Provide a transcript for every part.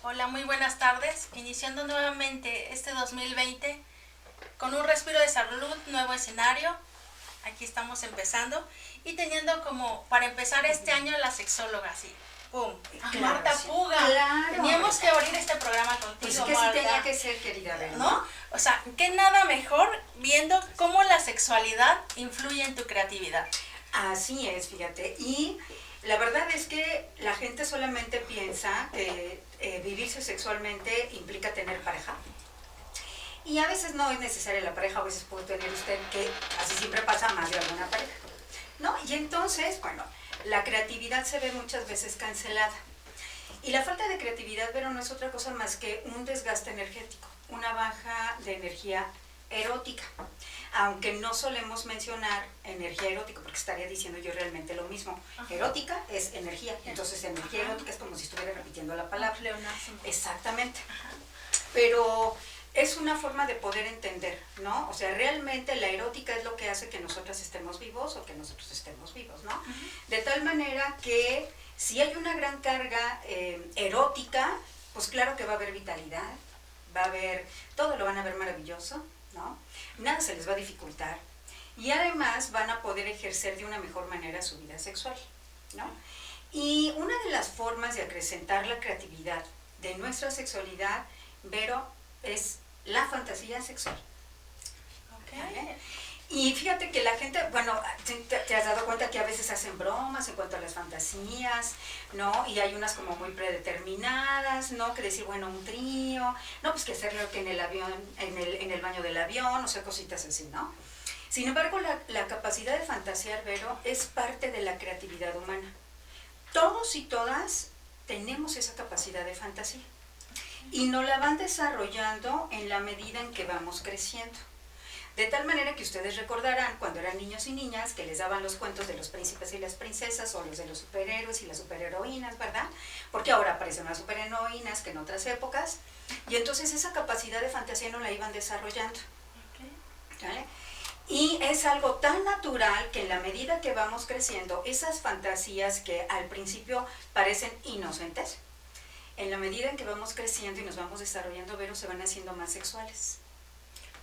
Hola, muy buenas tardes. Iniciando nuevamente este 2020 con un respiro de salud, nuevo escenario. Aquí estamos empezando y teniendo como para empezar este año la sexóloga, así. ¡Pum! Claro, Marta sí. Puga. Claro. Teníamos que abrir este programa contigo, Pues es que Marta. sí tenía que ser, querida Bel, ¿No? O sea, ¿qué nada mejor viendo cómo la sexualidad influye en tu creatividad? Así es, fíjate. Y la verdad es que la gente solamente piensa que vivirse sexualmente implica tener pareja. Y a veces no es necesaria la pareja, a veces puede tener usted, que así siempre pasa, más de alguna pareja, ¿no? Y entonces, bueno, la creatividad se ve muchas veces cancelada. Y la falta de creatividad, pero no es otra cosa más que un desgaste energético, una baja de energía erótica. Aunque no solemos mencionar energía erótica, porque estaría diciendo yo realmente lo mismo. Ajá. Erótica es energía, entonces energía erótica es como si estuviera repitiendo la palabra. Exactamente. Ajá. Pero es una forma de poder entender, ¿no? O sea, realmente la erótica es lo que hace que nosotras estemos vivos o que nosotros estemos vivos, ¿no? Uh-huh. De tal manera que si hay una gran carga erótica, pues claro que va a haber vitalidad, va a haber, todo lo van a ver maravilloso, ¿no? Nada se les va a dificultar y además van a poder ejercer de una mejor manera su vida sexual, ¿no? Y una de las formas de acrecentar la creatividad de nuestra sexualidad, Vero, es la fantasía sexual. Okay. ¿Vale? Y fíjate que la gente, bueno, te has dado cuenta que a veces hacen bromas en cuanto a las fantasías, ¿no? Y hay unas como muy predeterminadas, ¿no? Que decir, bueno, un trío, no, pues que hacerlo que en el avión, en el baño del avión, o sea, cositas así, ¿no? Sin embargo, la capacidad de fantasear, Vero, es parte de la creatividad humana. Todos y todas tenemos esa capacidad de fantasía. Y nos la van desarrollando en la medida en que vamos creciendo. De tal manera que ustedes recordarán cuando eran niños y niñas que les daban los cuentos de los príncipes y las princesas o los de los superhéroes y las superheroínas, ¿verdad? Porque ahora aparecen las superheroínas que en otras épocas. Y entonces esa capacidad de fantasía no la iban desarrollando. ¿Vale? Y es algo tan natural que en la medida que vamos creciendo, esas fantasías que al principio parecen inocentes, en la medida en que vamos creciendo y nos vamos desarrollando, Vero, se van haciendo más sexuales.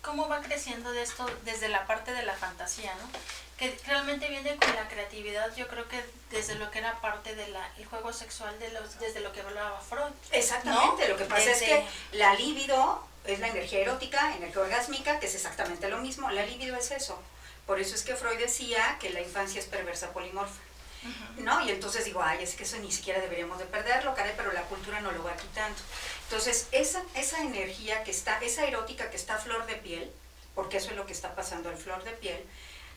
¿Cómo va creciendo de esto desde la parte de la fantasía, ¿no? Que realmente viene con la creatividad, yo creo que desde lo que era parte del juego sexual, desde lo que hablaba Freud. Exactamente, ¿no? Lo que pasa es desde... que la libido es la energía erótica, energía orgásmica, que es exactamente lo mismo. La libido es eso. Por eso es que Freud decía que la infancia es perversa polimorfa. Uh-huh. ¿No? Y entonces digo, ay, es que eso ni siquiera deberíamos de perderlo, caray, pero la cultura no lo va quitando. Entonces, esa energía que está, esa erótica que está a flor de piel, porque eso es lo que está pasando al flor de piel,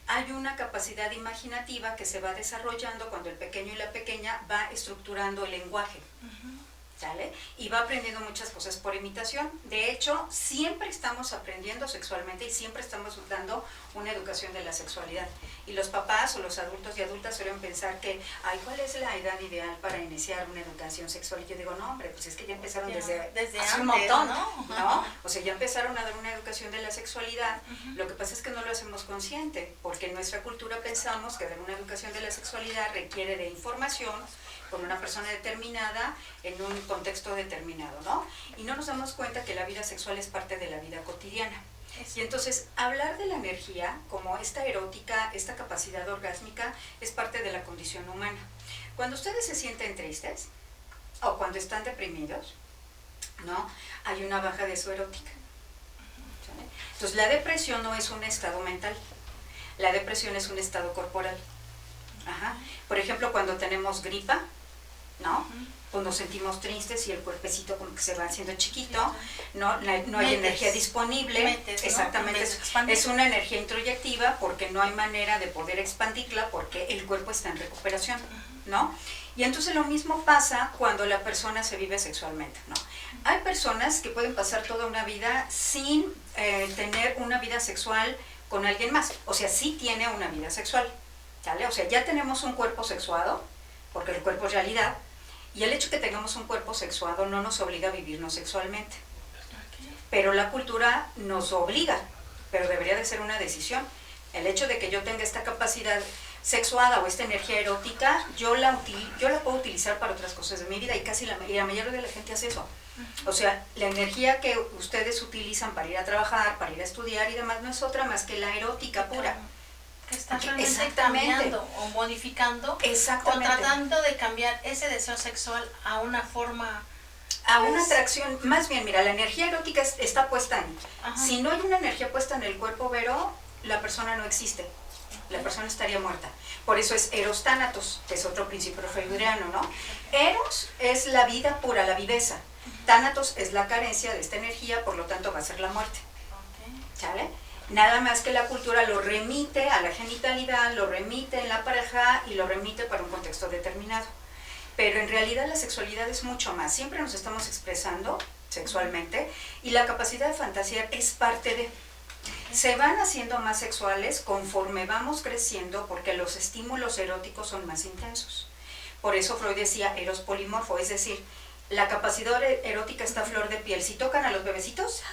hay una capacidad imaginativa que se va desarrollando cuando el pequeño y la pequeña va estructurando el lenguaje. Uh-huh. ¿Sale? Y va aprendiendo muchas cosas por imitación. De hecho, siempre estamos aprendiendo sexualmente y siempre estamos dando una educación de la sexualidad. Y los papás o los adultos y adultas suelen pensar que, ay, ¿cuál es la edad ideal para iniciar una educación sexual? Y yo digo, no, hombre, pues es que ya empezaron desde hace antes, un montón, ¿no? O sea, ya empezaron a dar una educación de la sexualidad. Uh-huh. Lo que pasa es que no lo hacemos consciente, porque en nuestra cultura pensamos que dar una educación de la sexualidad requiere de información con una persona determinada en un contexto determinado, ¿no? Y no nos damos cuenta que la vida sexual es parte de la vida cotidiana. Y entonces, hablar de la energía como esta erótica, esta capacidad orgásmica, es parte de la condición humana. Cuando ustedes se sienten tristes o cuando están deprimidos, ¿no? Hay una baja de su erótica. ¿Sale? Entonces, la depresión no es un estado mental, la depresión es un estado corporal. Ajá. Por ejemplo, cuando tenemos gripa, ¿no? Uh-huh. Pues nos sentimos tristes y el cuerpecito como que se va haciendo chiquito, no hay energía disponible, exactamente, ¿no? Es una energía introyectiva porque no hay manera de poder expandirla porque el cuerpo está en recuperación, ¿no? Y entonces lo mismo pasa cuando la persona se vive sexualmente, ¿no? Hay personas que pueden pasar toda una vida sin tener una vida sexual con alguien más, o sea, sí tiene una vida sexual, ¿vale? O sea, ya tenemos un cuerpo sexuado, porque el cuerpo es realidad, y el hecho de que tengamos un cuerpo sexuado no nos obliga a vivirnos sexualmente. Pero la cultura nos obliga, pero debería de ser una decisión. El hecho de que yo tenga esta capacidad sexuada o esta energía erótica, yo la puedo utilizar para otras cosas de mi vida y casi la mayoría de la gente hace eso. O sea, la energía que ustedes utilizan para ir a trabajar, para ir a estudiar y demás, no es otra más que la erótica pura. Que estás realmente cambiando o modificando o tratando de cambiar ese deseo sexual a una forma... A una atracción, más bien, mira, la energía erótica está puesta ahí. Si no hay una energía puesta en el cuerpo, Vero, la persona no existe. La persona estaría muerta. Por eso es Eros Tánatos, que es otro principio freudiano, ¿no? Eros es la vida pura, la viveza. Tánatos es la carencia de esta energía, por lo tanto va a ser la muerte. ¿Sale? Nada más que la cultura lo remite a la genitalidad, lo remite en la pareja y lo remite para un contexto determinado. Pero en realidad la sexualidad es mucho más. Siempre nos estamos expresando sexualmente y la capacidad de fantasear es parte de... Se van haciendo más sexuales conforme vamos creciendo porque los estímulos eróticos son más intensos. Por eso Freud decía eros polimorfo, es decir, la capacidad erótica está a flor de piel. Si tocan a los bebecitos,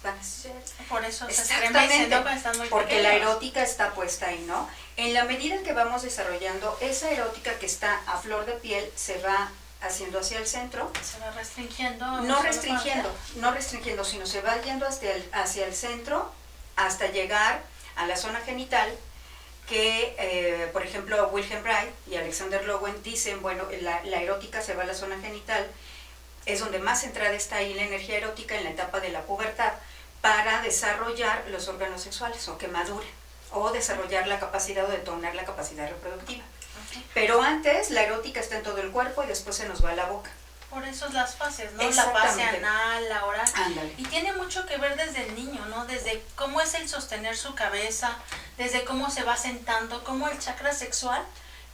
van a ser... Por eso se exactamente, están muy porque pequeños. la erótica está puesta ahí, ¿no? En la medida que vamos desarrollando, esa erótica que está a flor de piel se va haciendo hacia el centro. Se va restringiendo. No restringiendo, sino se va yendo hacia el centro hasta llegar a la zona genital que, por ejemplo, Wilhelm Reich y Alexander Lowen dicen, bueno, la erótica se va a la zona genital, es donde más centrada está ahí la energía erótica en la etapa de la pubertad para desarrollar los órganos sexuales o que maduren o desarrollar la capacidad o detonar la capacidad reproductiva. Pero antes la erótica está en todo el cuerpo y después se nos va a la boca. Por eso es las fases, ¿no? La fase anal, la oral. Ándale. Y tiene mucho que ver desde el niño, ¿no? Desde cómo es el sostener su cabeza, desde cómo se va sentando, cómo el chakra sexual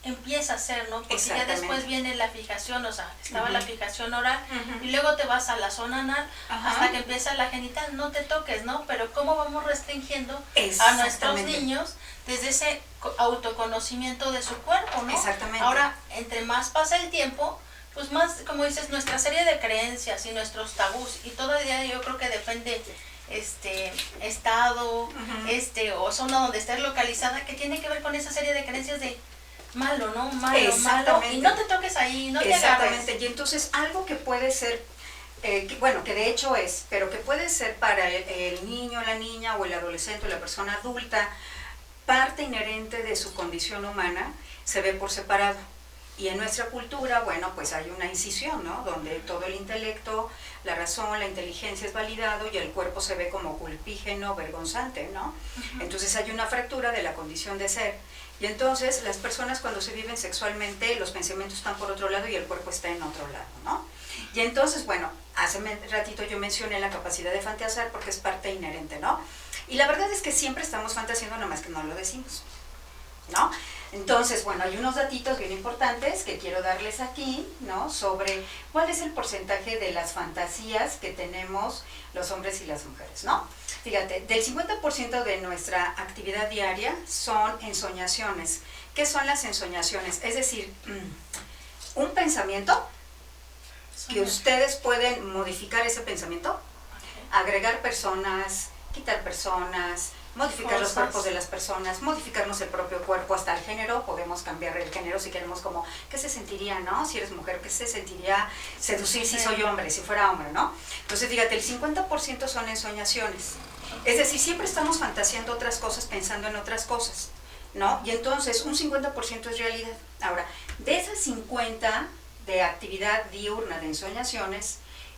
empieza a ser, ¿no? Porque ya después viene la fijación, o sea, estaba la fijación oral y luego te vas a la zona anal hasta que empieza la genital, no te toques, ¿no? Pero cómo vamos restringiendo a nuestros niños desde ese autoconocimiento de su cuerpo, ¿no? Exactamente. Ahora, entre más pasa el tiempo, pues más, como dices, nuestra serie de creencias y nuestros tabús, y todavía yo creo que depende estado, o zona donde estés localizada, que tiene que ver con esa serie de creencias de malo, ¿no? Malo, y no te toques ahí, no te agarres. Exactamente, y entonces algo que puede ser, que de hecho es, pero que puede ser para el niño, la niña o el adolescente o la persona adulta, parte inherente de su condición humana, se ve por separado. Y en nuestra cultura, bueno, pues hay una incisión, ¿no? Donde todo el intelecto, la razón, la inteligencia es validado y el cuerpo se ve como culpígeno, vergonzante, ¿no? Entonces hay una fractura de la condición de ser. Y entonces las personas cuando se viven sexualmente, los pensamientos están por otro lado y el cuerpo está en otro lado, ¿no? Y entonces, bueno, hace ratito yo mencioné la capacidad de fantasear porque es parte inherente, ¿no? Y la verdad es que siempre estamos fantaseando, nomás que no lo decimos, ¿no? Entonces, bueno, hay unos datitos bien importantes que quiero darles aquí, ¿no? Sobre cuál es el porcentaje de las fantasías que tenemos los hombres y las mujeres, ¿no? Fíjate, del 50% de nuestra actividad diaria son ensoñaciones. ¿Qué son las ensoñaciones? Es decir, un pensamiento que ustedes pueden modificar ese pensamiento, agregar personas, quitar personas, modificar los cuerpos de las personas, modificarnos el propio cuerpo, hasta el género, podemos cambiar el género si queremos, como, ¿qué se sentiría, no? Si eres mujer, ¿qué se sentiría seducir si soy hombre, si fuera hombre, no? Entonces, fíjate, el 50% son ensoñaciones. Es decir, siempre estamos fantaseando otras cosas, pensando en otras cosas, ¿no? Y entonces, un 50% es realidad. Ahora, de esas 50 de actividad diurna de ensoñaciones,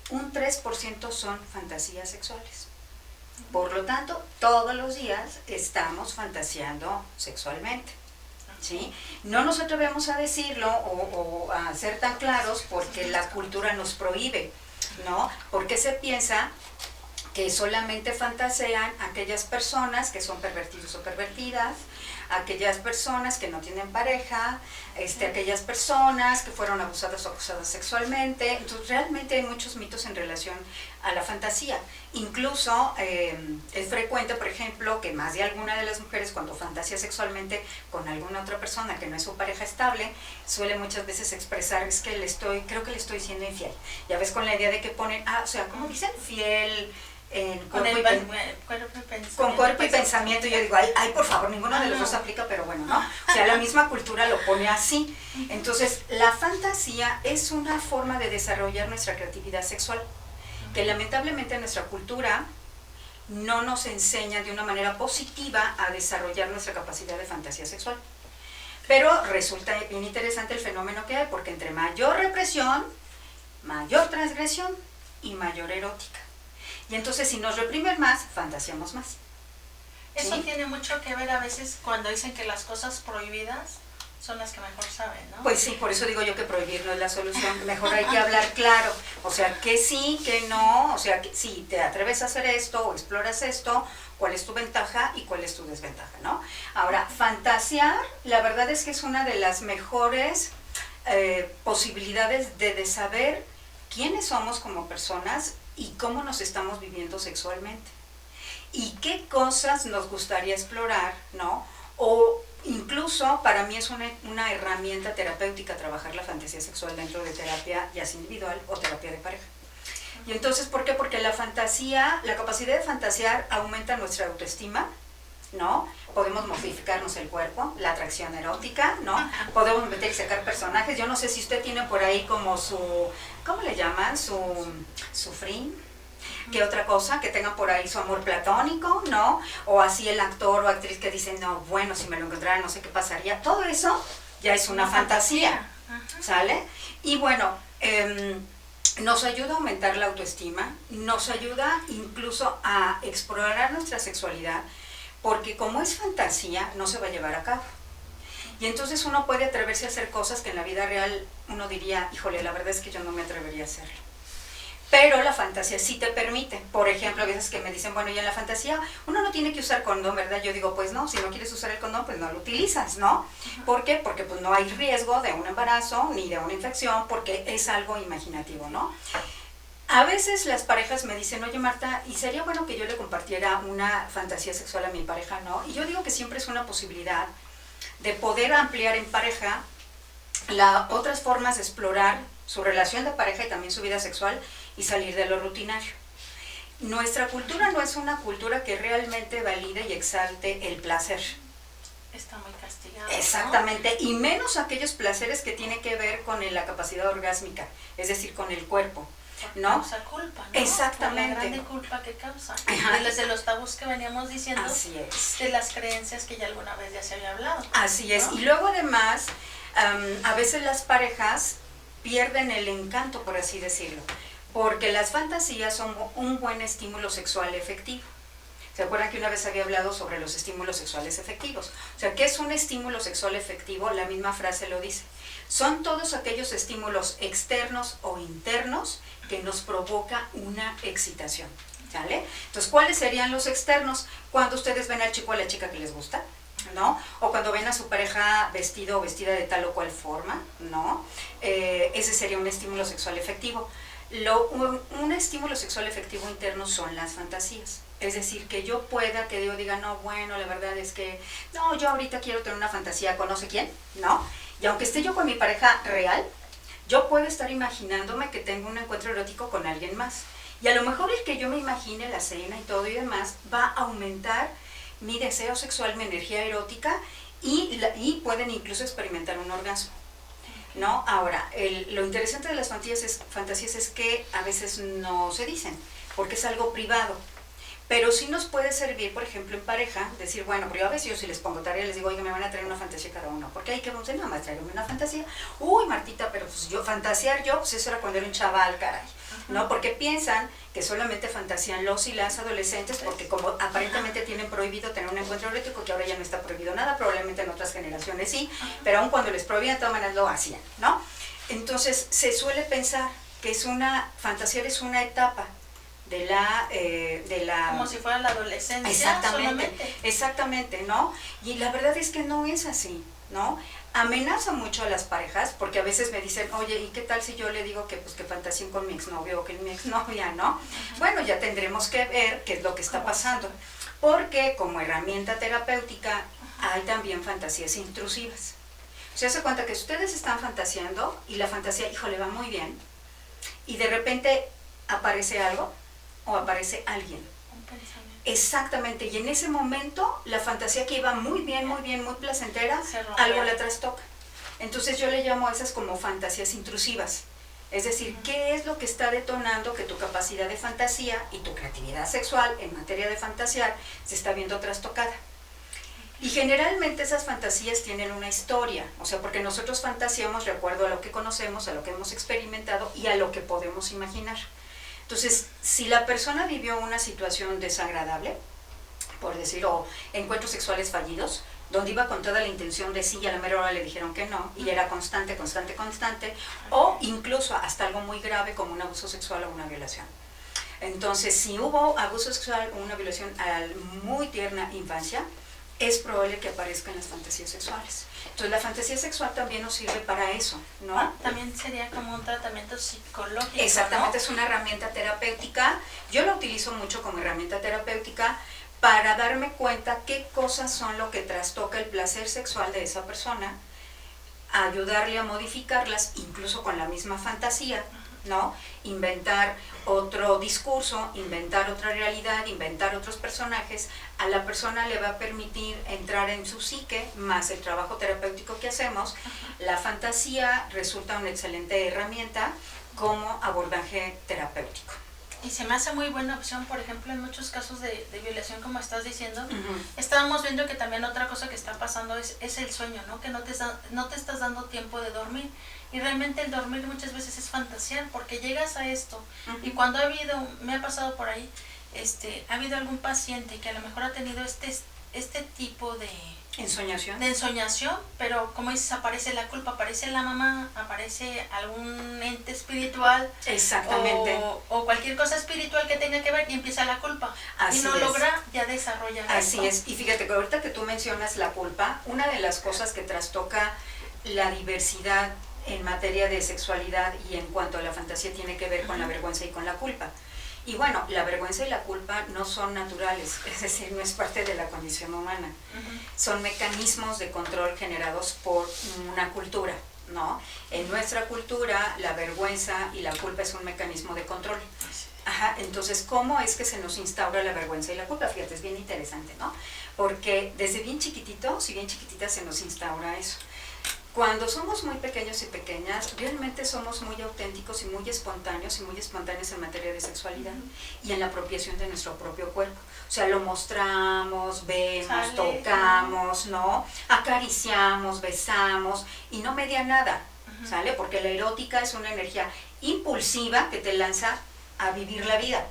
un 3% son fantasías sexuales. Por lo tanto, todos los días estamos fantaseando sexualmente, ¿sí? No nos atrevemos a decirlo o a ser tan claros porque la cultura nos prohíbe, ¿no? Porque se piensa que solamente fantasean aquellas personas que son pervertidos o pervertidas, aquellas personas que no tienen pareja, aquellas personas que fueron abusadas o acusadas sexualmente. Entonces realmente hay muchos mitos en relación a la fantasía. Incluso es frecuente, por ejemplo, que más de alguna de las mujeres cuando fantasea sexualmente con alguna otra persona que no es su pareja estable, suele muchas veces expresar, es que creo que le estoy siendo infiel. Ya ves, con la idea de que ponen, ¿cómo dicen? Fiel... Con cuerpo y pensamiento. Yo digo, ay, por favor, ninguno de los dos aplica, pero bueno, ¿no? O sea, la misma cultura lo pone así. Entonces, la fantasía es una forma de desarrollar nuestra creatividad sexual. que lamentablemente nuestra cultura no nos enseña de una manera positiva a desarrollar nuestra capacidad de fantasía sexual. Pero resulta bien interesante el fenómeno que hay, porque entre mayor represión, mayor transgresión y mayor erótica. Y entonces si nos reprimen más, fantaseamos más. Eso ¿sí? tiene mucho que ver a veces cuando dicen que las cosas prohibidas son las que mejor saben, ¿no? Pues sí, por eso digo yo que prohibir no es la solución, mejor hay que hablar claro, o sea, que sí, que no, o sea, que si te atreves a hacer esto o exploras esto, cuál es tu ventaja y cuál es tu desventaja, ¿no? Ahora, fantasear, la verdad es que es una de las mejores posibilidades de saber quiénes somos como personas y cómo nos estamos viviendo sexualmente. Y qué cosas nos gustaría explorar, ¿no? O incluso para mí es una herramienta terapéutica trabajar la fantasía sexual dentro de terapia ya sea individual o terapia de pareja. Y entonces, ¿por qué? Porque la fantasía, la capacidad de fantasear aumenta nuestra autoestima, ¿no? Podemos modificarnos el cuerpo, la atracción erótica, ¿no? Podemos meter y sacar personajes. Yo no sé si usted tiene por ahí como su, ¿cómo le llaman? Su fring. ¿Qué otra cosa? Que tengan por ahí su amor platónico, ¿no? O así el actor o actriz que dice, no, bueno, si me lo encontrara no sé qué pasaría. Todo eso ya es una fantasía, ¿sale? Y bueno, nos ayuda a aumentar la autoestima, nos ayuda incluso a explorar nuestra sexualidad, porque como es fantasía, no se va a llevar a cabo. Y entonces uno puede atreverse a hacer cosas que en la vida real uno diría, híjole, la verdad es que yo no me atrevería a hacerlo. Pero la fantasía sí te permite. Por ejemplo, a veces que me dicen, bueno, y en la fantasía uno no tiene que usar condón, ¿verdad? Yo digo, pues no, si no quieres usar el condón, pues no lo utilizas, ¿no? ¿Por qué? Porque pues no hay riesgo de un embarazo ni de una infección, porque es algo imaginativo, ¿no? A veces las parejas me dicen, oye Marta, ¿y sería bueno que yo le compartiera una fantasía sexual a mi pareja, no? Y yo digo que siempre es una posibilidad de poder ampliar en pareja otras formas de explorar su relación de pareja y también su vida sexual y salir de lo rutinario. Nuestra cultura no es una cultura que realmente valide y exalte el placer. Está muy castigado. Exactamente, ¿no? Y menos aquellos placeres que tienen que ver con la capacidad orgásmica, es decir, con el cuerpo, ¿no? Causa culpa, ¿no? Exactamente. Por la grande culpa que causa. Ajá. Desde los tabús que veníamos diciendo. Así es. De las creencias que ya alguna vez ya se había hablado. Así es, ¿no? y luego además, a veces las parejas pierden el encanto, por así decirlo, porque las fantasías son un buen estímulo sexual efectivo. ¿Se acuerdan que una vez había hablado sobre los estímulos sexuales efectivos? O sea, ¿qué es un estímulo sexual efectivo? La misma frase lo dice. Son todos aquellos estímulos externos o internos que nos provoca una excitación, ¿sale? Entonces, ¿cuáles serían los externos? Cuando ustedes ven al chico o a la chica que les gusta, ¿no? O cuando ven a su pareja vestido o vestida de tal o cual forma, ¿no? Ese sería un estímulo sexual efectivo. Un estímulo sexual efectivo interno son las fantasías. Es decir, que yo pueda, que yo diga, no, bueno, la verdad es que, no, yo ahorita quiero tener una fantasía con no sé quién, ¿no? Y aunque esté yo con mi pareja real, yo puedo estar imaginándome que tengo un encuentro erótico con alguien más. Y a lo mejor el que yo me imagine la cena y todo y demás va a aumentar mi deseo sexual, mi energía erótica y pueden incluso experimentar un orgasmo, ¿no? Ahora, lo interesante de las fantasías es que a veces no se dicen, porque es algo privado. Pero sí nos puede servir, por ejemplo, en pareja, decir, bueno, pero a veces yo si les pongo tarea, les digo, oiga, me van a traer una fantasía cada uno. Porque hay que vamos a nada más traerme una fantasía. Uy, Martita, pero pues fantasear yo, pues eso era cuando era un chaval, caray. ¿No? Porque piensan que solamente fantasían los y las adolescentes, porque como aparentemente tienen prohibido tener un encuentro erótico, que ahora ya no está prohibido nada, probablemente en otras generaciones sí, pero aun cuando les prohibían, de todas maneras lo hacían, ¿no? Entonces, se suele pensar que fantasear es una etapa de la como si fuera la adolescencia. Exactamente, ¿no? Y la verdad es que no es así, ¿no? Amenaza mucho a las parejas, porque a veces me dicen, oye, ¿y qué tal si yo le digo que pues que fantaseen con mi exnovio o que mi exnovia, ¿no? Bueno, ya tendremos que ver qué es lo que está pasando, porque como herramienta terapéutica hay también fantasías intrusivas. Se hace cuenta que ustedes están fantaseando y la fantasía, híjole, va muy bien, y de repente aparece algo o aparece alguien. Un pensamiento. Exactamente, y en ese momento la fantasía que iba muy bien, muy placentera, algo la trastoca. Entonces yo le llamo a esas como fantasías intrusivas. Es decir, ¿qué es lo que está detonando que tu capacidad de fantasía y tu creatividad sexual en materia de fantasear se está viendo trastocada? Y generalmente esas fantasías tienen una historia, o sea, porque nosotros fantaseamos de acuerdo a lo que conocemos, a lo que hemos experimentado y a lo que podemos imaginar. Entonces, si la persona vivió una situación desagradable, por decir, o encuentros sexuales fallidos, donde iba con toda la intención de sí y a la mera hora le dijeron que no, y era constante, o incluso hasta algo muy grave como un abuso sexual o una violación. Entonces, si hubo abuso sexual o una violación a muy tierna infancia, es probable que aparezcan las fantasías sexuales. Entonces, la fantasía sexual también nos sirve para eso, ¿no? También sería como un tratamiento psicológico, exactamente, ¿no? Es una herramienta terapéutica. Yo la utilizo mucho como herramienta terapéutica para darme cuenta qué cosas son lo que trastoca el placer sexual de esa persona, ayudarle a modificarlas, incluso con la misma fantasía, ¿no? Inventar otro discurso, inventar otra realidad, inventar otros personajes, a la persona le va a permitir entrar en su psique, más el trabajo terapéutico que hacemos. La fantasía resulta una excelente herramienta como abordaje terapéutico. Y se me hace muy buena opción, por ejemplo, en muchos casos de violación, como estás diciendo. Estábamos viendo que también otra cosa que está pasando es el sueño, ¿no? Que no te estás dando tiempo de dormir. Y realmente el dormir muchas veces es fantasear, porque llegas a esto. Y cuando me ha pasado por ahí, ha habido algún paciente que a lo mejor ha tenido este tipo de ensoñación, pero como dices, aparece la culpa, aparece la mamá, aparece algún ente espiritual. Exactamente. O cualquier cosa espiritual que tenga que ver y empieza la culpa. Así y no es. logra ya desarrollar Así esto. es. Y fíjate que ahorita que tú mencionas la culpa, una de las cosas que trastoca la diversidad en materia de sexualidad y en cuanto a la fantasía tiene que ver con la vergüenza y con la culpa. Y bueno, la vergüenza y la culpa no son naturales, es decir, no es parte de la condición humana. Son mecanismos de control generados por una cultura, ¿no? En nuestra cultura, la vergüenza y la culpa es un mecanismo de control. Ajá, entonces, ¿cómo es que se nos instaura la vergüenza y la culpa? Fíjate, es bien interesante, ¿no? Porque desde bien chiquititos y bien chiquititas se nos instaura eso. Cuando somos muy pequeños y pequeñas, realmente somos muy auténticos y muy espontáneos en materia de sexualidad y en la apropiación de nuestro propio cuerpo. O sea, lo mostramos, vemos, tocamos, ¿no? Acariciamos, besamos y no media nada, ¿sale? Porque la erótica es una energía impulsiva que te lanza a vivir la vida,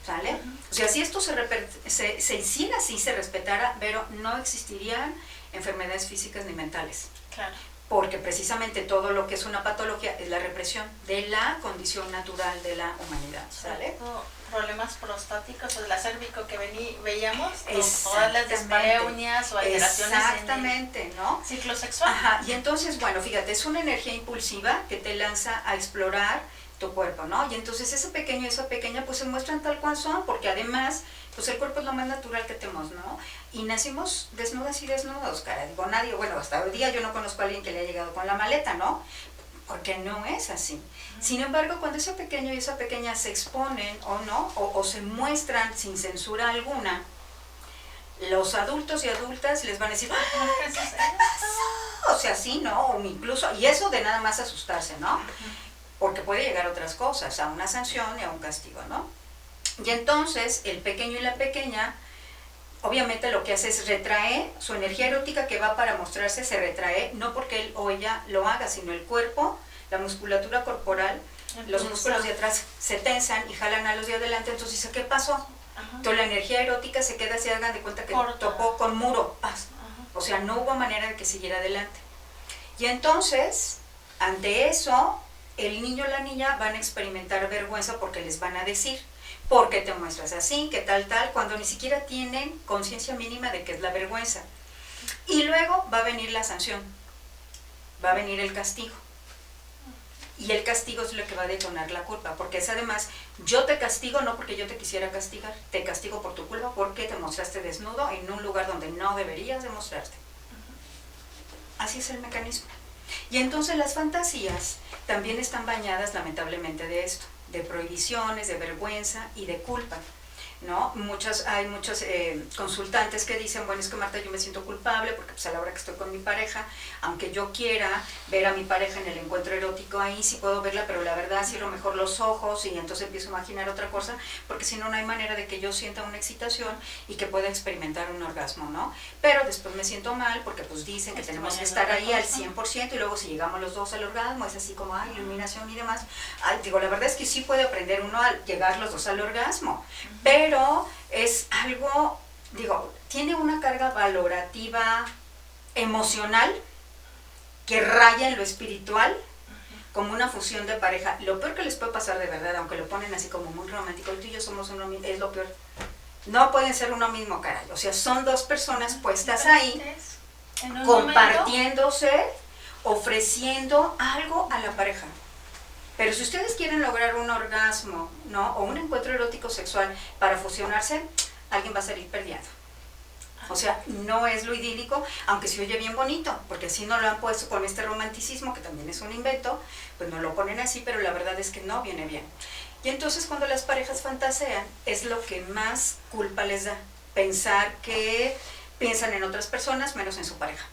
¿sale? O sea, si esto se hiciera así, se respetara, pero no existirían enfermedades físicas ni mentales. Claro. Porque precisamente todo lo que es una patología es la represión de la condición natural de la humanidad, ¿sale? Problemas prostáticos o de la cérvico que veíamos, todas las dispareunias o alteraciones exactamente, en el ¿no? ciclo sexual. Ajá, y entonces, bueno, fíjate, es una energía impulsiva que te lanza a explorar tu cuerpo, ¿no? Y entonces ese pequeño y esa pequeña pues se muestran tal cual son, porque además pues el cuerpo es lo más natural que tenemos, ¿no? Y nacimos desnudas y desnudos, cara, digo, nadie, bueno, hasta hoy día yo no conozco a alguien que le haya llegado con la maleta, ¿no? Porque no es así. Sin embargo, cuando ese pequeño y esa pequeña se exponen o no, o se muestran sin censura alguna, los adultos y adultas les van a decir, ¿qué pasó? O sea, sí, ¿no? O incluso, y eso de nada más asustarse, ¿no? Porque puede llegar a otras cosas, a una sanción y a un castigo, ¿no? Y entonces el pequeño y la pequeña, obviamente lo que hace es retraer su energía erótica que va para mostrarse, se retrae, no porque él o ella lo haga, sino el cuerpo, la musculatura corporal, los músculos de atrás se tensan y jalan a los de adelante, entonces dice, ¿qué pasó? Entonces la energía erótica se queda así, hagan de cuenta que topó con muro, o sea, no hubo manera de que siguiera adelante. Y entonces, ante eso, el niño o la niña van a experimentar vergüenza porque les van a decir, ¿por qué te muestras así? ¿Qué tal, cuando ni siquiera tienen conciencia mínima de qué es la vergüenza? Y luego va a venir la sanción, va a venir el castigo. Y el castigo es lo que va a detonar la culpa, porque es además, yo te castigo no porque yo te quisiera castigar, te castigo por tu culpa porque te mostraste desnudo en un lugar donde no deberías demostrarte. Así es el mecanismo. Y entonces las fantasías también están bañadas lamentablemente de esto, de prohibiciones, de vergüenza y de culpa. ¿no? Hay muchos consultantes que dicen, bueno, es que Marta, yo me siento culpable porque pues a la hora que estoy con mi pareja, aunque yo quiera ver a mi pareja en el encuentro erótico, ahí sí puedo verla, pero la verdad cierro mejor los ojos y entonces empiezo a imaginar otra cosa, porque si no, no hay manera de que yo sienta una excitación y que pueda experimentar un orgasmo, ¿no? Pero después me siento mal porque pues dicen que tenemos que estar ahí al 100% y luego si llegamos los dos al orgasmo es así como, iluminación y demás. Digo, la verdad es que sí puede aprender uno a llegar los dos al orgasmo, pero es algo, digo, tiene una carga valorativa emocional que raya en lo espiritual como una fusión de pareja. Lo peor que les puede pasar de verdad, aunque lo ponen así como muy romántico, tú y yo somos uno mismo, es lo peor. No pueden ser uno mismo, caray. O sea, son dos personas puestas ahí, compartiéndose, ofreciendo algo a la pareja. Pero si ustedes quieren lograr un orgasmo, ¿no? O un encuentro erótico sexual para fusionarse, alguien va a salir perdiendo. O sea, no es lo idílico, aunque se oye bien bonito, porque así no lo han puesto con este romanticismo, que también es un invento, pues no lo ponen así, pero la verdad es que no viene bien. Y entonces cuando las parejas fantasean, es lo que más culpa les da, pensar que piensan en otras personas menos en su pareja.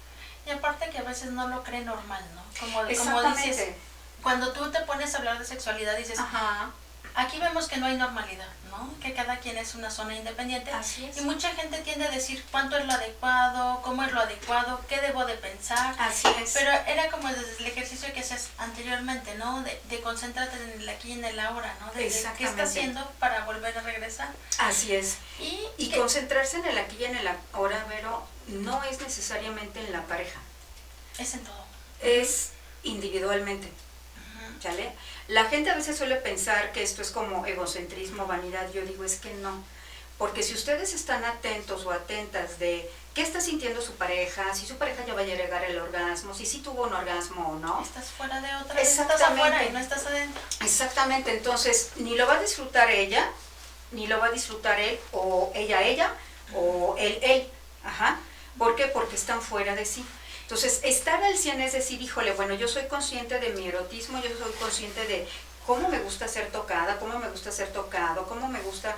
Y aparte que a veces no lo creen normal, ¿no? Como dices, cuando tú te pones a hablar de sexualidad, dices, ajá, aquí vemos que no hay normalidad, ¿no? Que cada quien es una zona independiente. Así es. Y mucha gente tiende a decir cuánto es lo adecuado, cómo es lo adecuado, qué debo de pensar. Así es. Pero era como desde el ejercicio que hacías anteriormente, ¿no? De concentrarte en el aquí y en el ahora, ¿no? De qué está haciendo para volver a regresar. Así es. Y concentrarse en el aquí y en el ahora, Vero, no es necesariamente en la pareja. Es en todo. Es individualmente. ¿Sale? La gente a veces suele pensar que esto es como egocentrismo, vanidad. Yo digo, es que no. Porque si ustedes están atentos o atentas de qué está sintiendo su pareja, si su pareja ya va a llegar al orgasmo, si sí tuvo un orgasmo o no. Estás fuera de otra, estás afuera y no estás adentro. Exactamente, entonces ni lo va a disfrutar ella, ni lo va a disfrutar él, o ella, o él. Ajá. ¿Por qué? Porque están fuera de sí. Entonces, estar al 100 es decir, híjole, bueno, yo soy consciente de mi erotismo, yo soy consciente de cómo me gusta ser tocada, cómo me gusta ser tocado, cómo me gusta,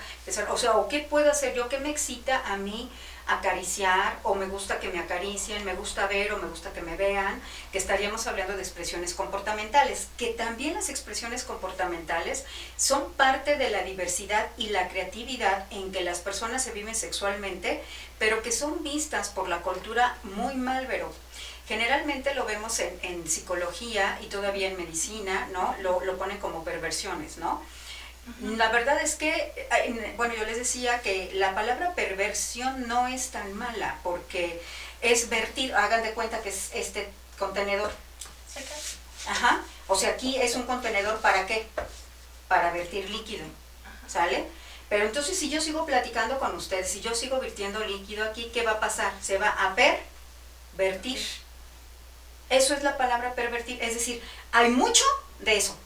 o sea, o qué puedo hacer yo, qué me excita a mí acariciar, o me gusta que me acaricien, me gusta ver o me gusta que me vean, que estaríamos hablando de expresiones comportamentales, que también las expresiones comportamentales son parte de la diversidad y la creatividad en que las personas se viven sexualmente, pero que son vistas por la cultura muy mal, Vero. Generalmente lo vemos en psicología y todavía en medicina, ¿no? Lo ponen como perversiones, ¿no? La verdad es que, bueno, yo les decía que la palabra perversión no es tan mala, porque es vertir, hagan de cuenta que es este contenedor. Ajá, o sea, aquí es un contenedor, ¿para qué? Para vertir líquido, ¿sale? Pero entonces si yo sigo platicando con ustedes, si yo sigo virtiendo líquido aquí, ¿qué va a pasar? Se va a pervertir. Eso es la palabra pervertir, es decir, hay mucho de eso.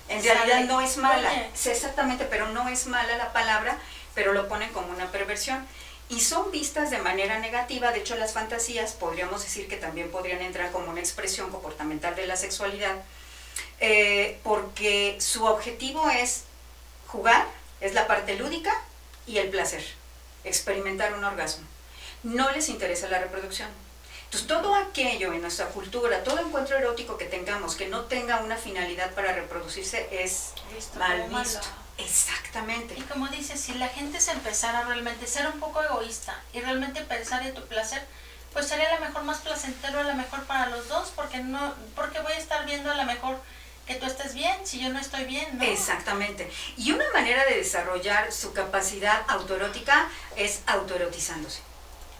En realidad no es mala, exactamente, pero no es mala la palabra, pero lo ponen como una perversión. Y son vistas de manera negativa, de hecho las fantasías podríamos decir que también podrían entrar como una expresión comportamental de la sexualidad, porque su objetivo es jugar, es la parte lúdica y el placer, experimentar un orgasmo. No les interesa la reproducción. Entonces, todo aquello en nuestra cultura, todo encuentro erótico que tengamos que no tenga una finalidad para reproducirse es mal visto. Exactamente. Y como dices, si la gente se empezara a realmente ser un poco egoísta y realmente pensar en tu placer, pues sería a lo mejor más placentero, a lo mejor para los dos, porque voy a estar viendo a lo mejor que tú estés bien, si yo no estoy bien, ¿no? Exactamente. Y una manera de desarrollar su capacidad autoerótica es autoerotizándose,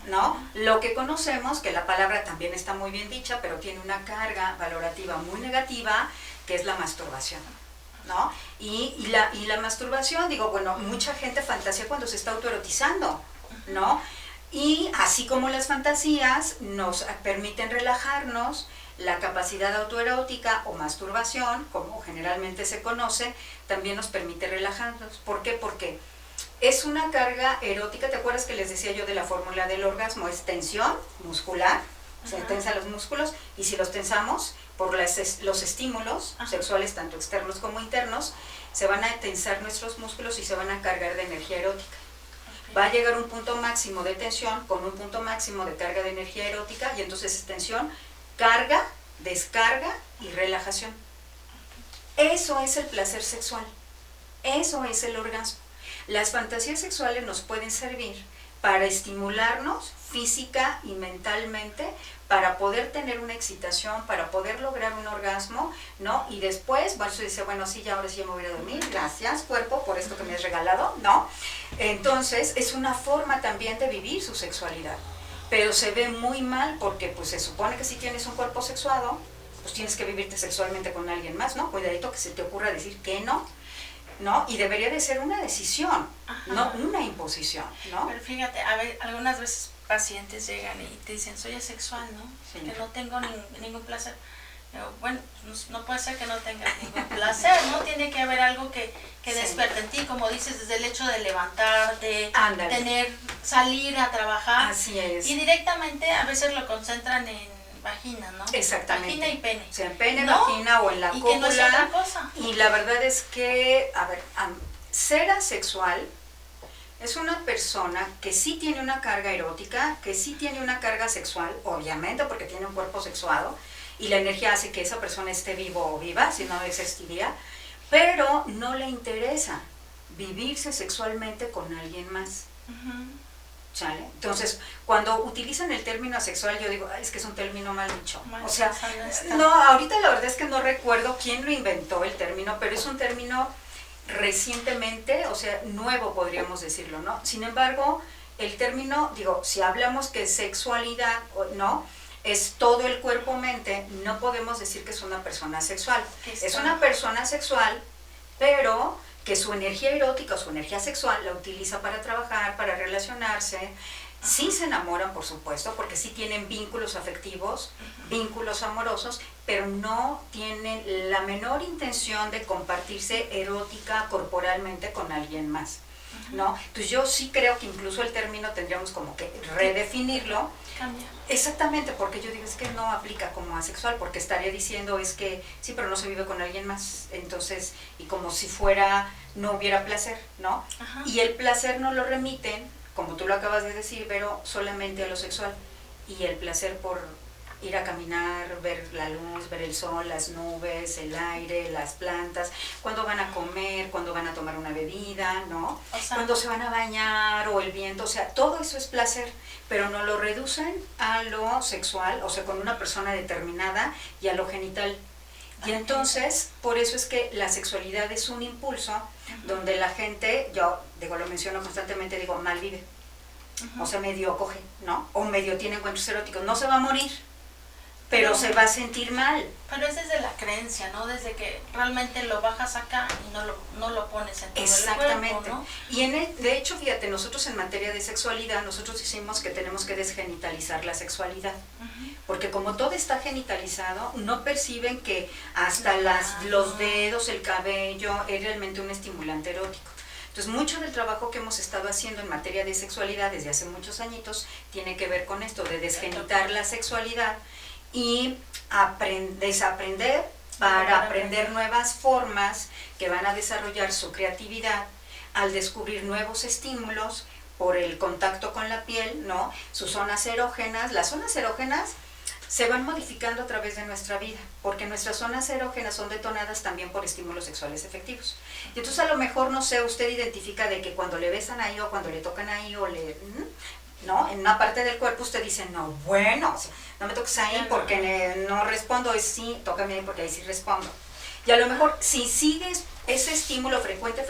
¿no? Lo que conocemos, que la palabra también está muy bien dicha, pero tiene una carga valorativa muy negativa, que es la masturbación, ¿no? Y la masturbación, digo, bueno, mucha gente fantasea cuando se está autoerotizando, ¿no? Y así como las fantasías nos permiten relajarnos, la capacidad autoerótica o masturbación, como generalmente se conoce, también nos permite relajarnos. ¿Por qué? Porque es una carga erótica. ¿Te acuerdas que les decía yo de la fórmula del orgasmo? Es tensión muscular, se tensan los músculos, y si los tensamos por los estímulos sexuales, tanto externos como internos, se van a tensar nuestros músculos y se van a cargar de energía erótica. va a llegar un punto máximo de tensión con un punto máximo de carga de energía erótica y entonces es tensión, carga, descarga y relajación. Eso es el placer sexual, eso es el orgasmo. Las fantasías sexuales nos pueden servir para estimularnos física y mentalmente, para poder tener una excitación, para poder lograr un orgasmo, ¿no? Y después, bueno, se dice, bueno, sí, ya ahora sí ya me voy a dormir, gracias cuerpo por esto que me has regalado, ¿no? Entonces, es una forma también de vivir su sexualidad, pero se ve muy mal porque pues se supone que si tienes un cuerpo sexuado, pues tienes que vivirte sexualmente con alguien más, ¿no? Cuidadito que se te ocurra decir que no, ¿no? Y debería de ser una decisión, no una imposición, ¿no? Pero fíjate, a ver, algunas veces pacientes llegan y te dicen, soy asexual, ¿no? Sí. Que no tengo ningún placer. Pero, bueno, no puede ser que no tengas ningún placer, ¿no? Tiene que haber algo que Sí. despierte en ti, como dices, desde el hecho de levantarte, Ándale. salir a trabajar. Así es. Y directamente a veces lo concentran en vagina, ¿no? Exactamente. Vagina y pene. O sea, en pene, ¿No? vagina o en la Y cópula. que no es otra cosa. Y la verdad es que, a ver, ser asexual es una persona que sí tiene una carga erótica, que sí tiene una carga sexual, obviamente porque tiene un cuerpo sexuado, y la energía hace que esa persona esté vivo o viva, si no existiría, pero no le interesa vivirse sexualmente con alguien más. ¿Sale? Entonces, cuando utilizan el término asexual, yo digo, ay, es que es un término mal dicho. Mal O sea, pensado está. no, ahorita la verdad es que no recuerdo quién lo inventó el término, pero es un término recientemente, o sea, nuevo podríamos decirlo, ¿no? Sin embargo, el término, digo, si hablamos que sexualidad, ¿no? Es todo el cuerpo-mente, no podemos decir que es una persona sexual. Es una persona sexual, pero que su energía erótica o su energía sexual la utiliza para trabajar, para relacionarse. Sí se enamoran, por supuesto, porque sí tienen vínculos afectivos, vínculos amorosos, pero no tienen la menor intención de compartirse erótica corporalmente con alguien más, ¿no? Entonces yo sí creo que incluso el término tendríamos como que redefinirlo. Cambia. Exactamente, porque yo digo, es que no aplica como asexual, porque estaría diciendo es que sí, pero no se vive con alguien más, entonces, y como si fuera, no hubiera placer, ¿no? Ajá. Y el placer no lo remiten, como tú lo acabas de decir, pero solamente a lo sexual, y el placer por ir a caminar, ver la luz, ver el sol, las nubes, el aire, las plantas, cuando van a comer, cuando van a tomar una bebida, ¿no? O sea, Cuando se van a bañar o el viento, o sea, todo eso es placer, pero no lo reducen a lo sexual, o sea, con una persona determinada y a lo genital. Y entonces, por eso es que la sexualidad es un impulso donde la gente, yo digo, lo menciono constantemente, digo, mal vive, o sea, medio coge, ¿no? O medio tiene encuentros eróticos, no se va a morir, pero se va a sentir mal. Pero es desde la creencia, ¿no? Desde que realmente lo bajas acá y no lo pones en todo Exactamente. el cuerpo, ¿no? Y de hecho, fíjate, nosotros en materia de sexualidad, nosotros decimos que tenemos que desgenitalizar la sexualidad. Porque como todo está genitalizado, no perciben que hasta los dedos, el cabello, es realmente un estimulante erótico. Entonces, mucho del trabajo que hemos estado haciendo en materia de sexualidad desde hace muchos añitos tiene que ver con esto, de desgenitar la sexualidad y desaprender para aprender nuevas formas que van a desarrollar su creatividad al descubrir nuevos estímulos por el contacto con la piel, ¿no? Sus zonas erógenas, las zonas erógenas se van modificando a través de nuestra vida, porque nuestras zonas erógenas son detonadas también por estímulos sexuales efectivos. Y entonces a lo mejor, no sé, usted identifica de que cuando le besan ahí o cuando le tocan ahí o ¿no? En una parte del cuerpo usted dice, no, bueno, no me toques ahí porque no respondo, es sí, tócame ahí porque ahí sí respondo. Y a lo mejor si sigues ese estímulo frecuente,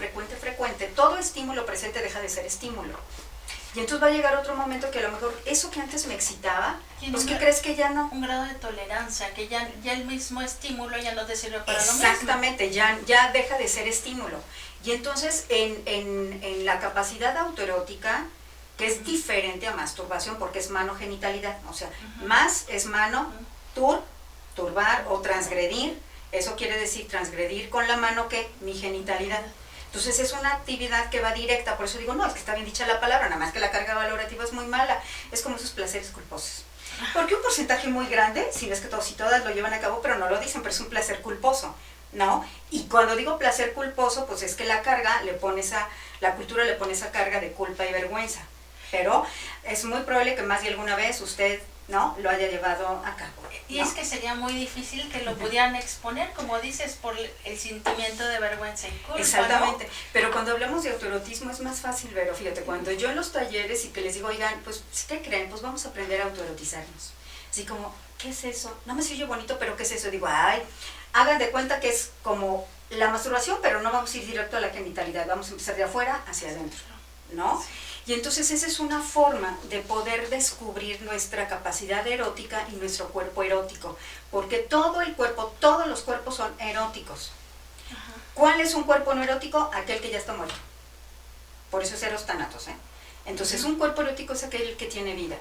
todo estímulo presente deja de ser estímulo. Y entonces va a llegar otro momento que a lo mejor eso que antes me excitaba, pues ¿qué crees que ya no? Un grado de tolerancia, que ya el mismo estímulo ya no te sirve para lo mismo. Exactamente, ya deja de ser estímulo. Y entonces en la capacidad autoerótica, que es diferente a masturbación porque es manogenitalidad, o sea, más es mano, turbar o transgredir, eso quiere decir transgredir con la mano que mi genitalidad. Entonces es una actividad que va directa, por eso digo, no, es que está bien dicha la palabra, nada más que la carga valorativa es muy mala, es como esos placeres culposos. Porque un porcentaje muy grande, si no es que todos y todas lo llevan a cabo, pero no lo dicen, pero es un placer culposo. ¿no? Y cuando digo placer culposo, pues es que la cultura le pone esa carga de culpa y vergüenza. Pero es muy probable que más de alguna vez usted, ¿no?, lo haya llevado a cabo, ¿no? Y es que sería muy difícil que lo pudieran exponer, como dices, por el sentimiento de vergüenza y culpa. Exactamente, ¿no? Pero cuando hablamos de autoerotismo es más fácil, Vero, fíjate, cuando yo en los talleres y que les digo, oigan, pues, ¿qué creen? Pues vamos a aprender a autoerotizarnos. Así como, ¿qué es eso? No me oye bonito, pero ¿qué es eso? Digo, ay, hagan de cuenta que es como la masturbación, pero no vamos a ir directo a la genitalidad, vamos a empezar de afuera hacia adentro, ¿no? Y entonces esa es una forma de poder descubrir nuestra capacidad erótica y nuestro cuerpo erótico, porque todo el cuerpo, todos los cuerpos son eróticos. Ajá. ¿Cuál es un cuerpo no erótico? Aquel que ya está muerto. Por eso es eros thanatos, ¿eh? Entonces un cuerpo erótico es aquel que tiene vida.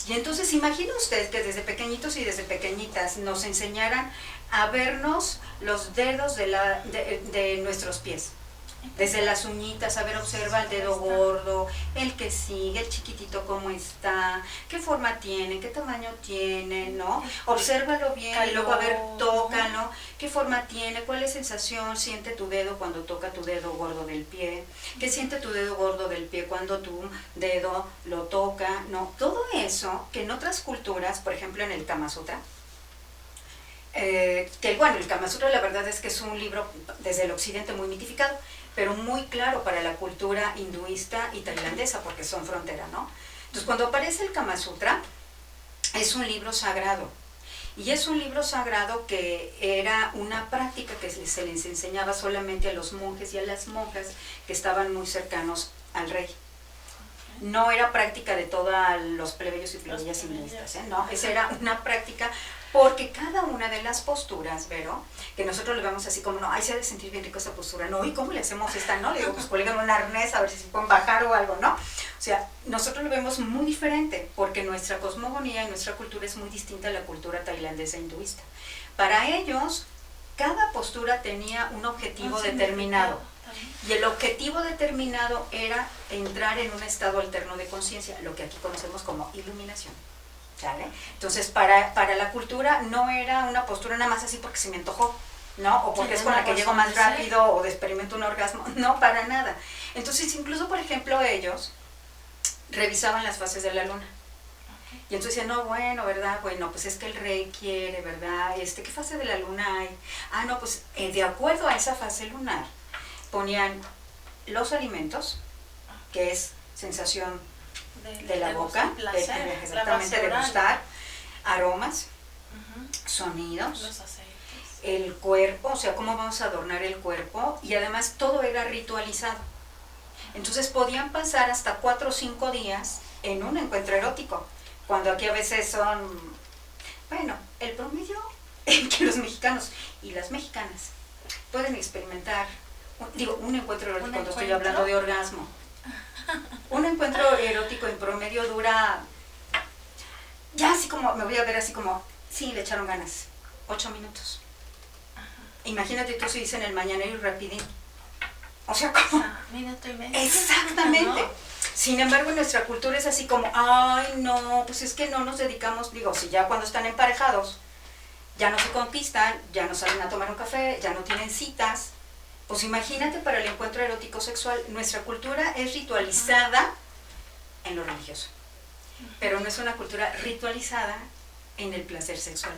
Y entonces imagina usted que desde pequeñitos y desde pequeñitas nos enseñaran a vernos los dedos de nuestros pies. Desde las uñitas, a ver, observa el dedo gordo, el que sigue, el chiquitito cómo está, qué forma tiene, qué tamaño tiene, ¿no? Obsérvalo bien y luego a ver, tócalo, qué forma tiene, cuál es sensación siente tu dedo cuando toca tu dedo gordo del pie, qué siente tu dedo gordo del pie cuando tu dedo lo toca, ¿no? Todo eso que en otras culturas, por ejemplo en el Kama Sutra, que bueno, el Kama Sutra la verdad es que es un libro desde el occidente muy mitificado, pero muy claro para la cultura hinduista y tailandesa, porque son frontera, ¿no? Entonces, cuando aparece el Kama Sutra, es un libro sagrado. Y es un libro sagrado que era una práctica que se les enseñaba solamente a los monjes y a las monjas que estaban muy cercanos al rey. No era práctica de todos los plebeyos y plebeyas hinduistas, ¿eh? No, esa era una práctica porque cada una de las posturas, Vero, que nosotros le vemos así como, no, ay, se ha de sentir bien rico esta postura, no, ¿y cómo le hacemos esta? No, le digo, pues cuelgan un arnés a ver si se pueden bajar o algo, ¿no? O sea, nosotros lo vemos muy diferente porque nuestra cosmogonía y nuestra cultura es muy distinta a la cultura tailandesa e hinduista. Para ellos, cada postura tenía un objetivo determinado. Y el objetivo determinado era entrar en un estado alterno de conciencia, lo que aquí conocemos como iluminación. ¿Sale? Entonces, para la cultura no era una postura nada más así porque se me antojó, ¿no? O porque es con la que llego más rápido o experimento un orgasmo. No, para nada. Entonces, incluso, por ejemplo, ellos revisaban las fases de la luna. Y entonces decían, no, bueno, ¿verdad? Bueno, pues es que el rey quiere, ¿verdad? ¿Qué fase de la luna hay? Ah, no, pues de acuerdo a esa fase lunar, ponían los alimentos, que es sensación de la boca, placer, exactamente, de gustar, aromas, sonidos, los aceites, el cuerpo, o sea, cómo vamos a adornar el cuerpo, y además todo era ritualizado. Entonces podían pasar hasta 4 o 5 días en un encuentro erótico, cuando aquí a veces son, bueno, el promedio que los mexicanos y las mexicanas pueden experimentar, un encuentro erótico cuando estoy hablando de orgasmo. Un encuentro erótico en promedio dura, ya así como, me voy a ver así como, sí, le echaron ganas, 8 minutos. Imagínate tú si dicen el mañanero y rapidín. O sea, como... minuto y medio. Exactamente. ¿No? Sin embargo, en nuestra cultura es así como, ay, no, pues es que no nos dedicamos, digo, si ya cuando están emparejados, ya no se conquistan, ya no salen a tomar un café, ya no tienen citas. Pues imagínate para el encuentro erótico sexual, nuestra cultura es ritualizada en lo religioso, pero no es una cultura ritualizada en el placer sexual,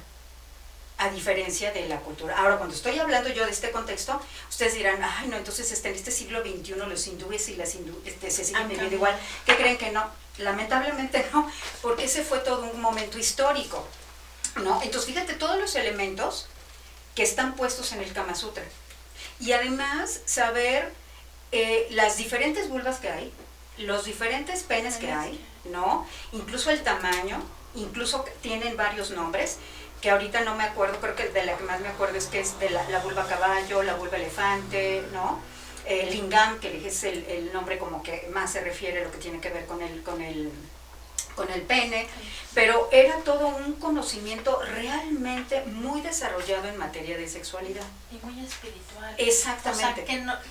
a diferencia de la cultura. Ahora, cuando estoy hablando yo de este contexto, ustedes dirán, ay, no, entonces en este siglo XXI los hindúes y las se siguen viviendo igual. ¿Qué creen que no? Lamentablemente no, porque ese fue todo un momento histórico, ¿no? Entonces, fíjate todos los elementos que están puestos en el Kama Sutra. Y además saber las diferentes vulvas que hay, los diferentes penes que hay, ¿no? Incluso el tamaño, incluso tienen varios nombres, que ahorita no me acuerdo, creo que de la que más me acuerdo es que es de la vulva caballo, la vulva elefante, ¿no? Lingam, que es el nombre como que más se refiere a lo que tiene que ver con el pene, pero era todo un conocimiento realmente muy desarrollado en materia de sexualidad. Y muy espiritual. Exactamente. O sea,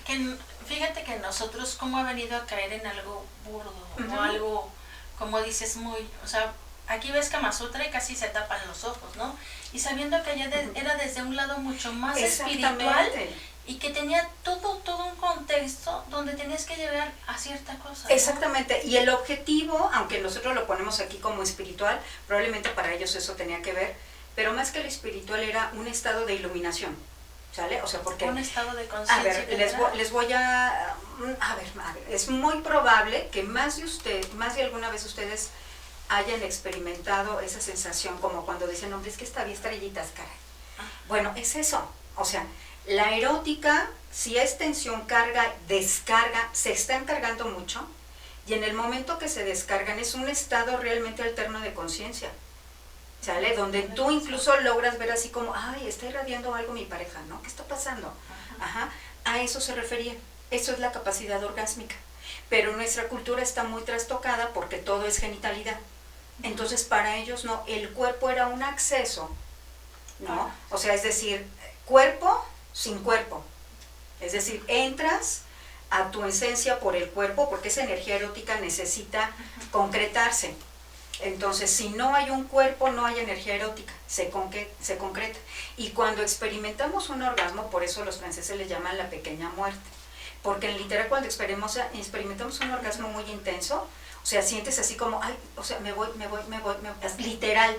fíjate que nosotros como ha venido a caer en algo burdo, o algo, como dices, o sea, aquí ves Kama Sutra y casi se tapan los ojos, ¿no? Y sabiendo que allá era desde un lado mucho más espiritual y que tenía todo un contexto donde tenías que llegar a cierta cosa, ¿no? Exactamente, y el objetivo, aunque nosotros lo ponemos aquí como espiritual, probablemente para ellos eso tenía que ver, pero más que lo espiritual era un estado de iluminación, ¿sale? O sea, porque... Un estado de conciencia. A ver, les voy a ver, es muy probable que más de alguna vez ustedes hayan experimentado esa sensación como cuando dicen, hombre, es que había estrellitas, caray. Bueno, es eso, o sea, la erótica, si es tensión, carga, descarga, se están cargando mucho y en el momento que se descargan es un estado realmente alterno de conciencia, ¿sale? Donde tú incluso logras ver así como, ay, está irradiando algo mi pareja, ¿no? ¿Qué está pasando? Ajá, a eso se refería, eso es la capacidad orgásmica, pero nuestra cultura está muy trastocada porque todo es genitalidad, entonces para ellos no, el cuerpo era un acceso, ¿no? O sea, es decir, cuerpo sin cuerpo, es decir, entras a tu esencia por el cuerpo porque esa energía erótica necesita concretarse. Entonces, si no hay un cuerpo, no hay energía erótica, se concreta. Y cuando experimentamos un orgasmo, por eso los franceses le llaman la pequeña muerte, porque en literal cuando experimentamos un orgasmo muy intenso, o sea, sientes así como, ay, o sea, me voy, literal,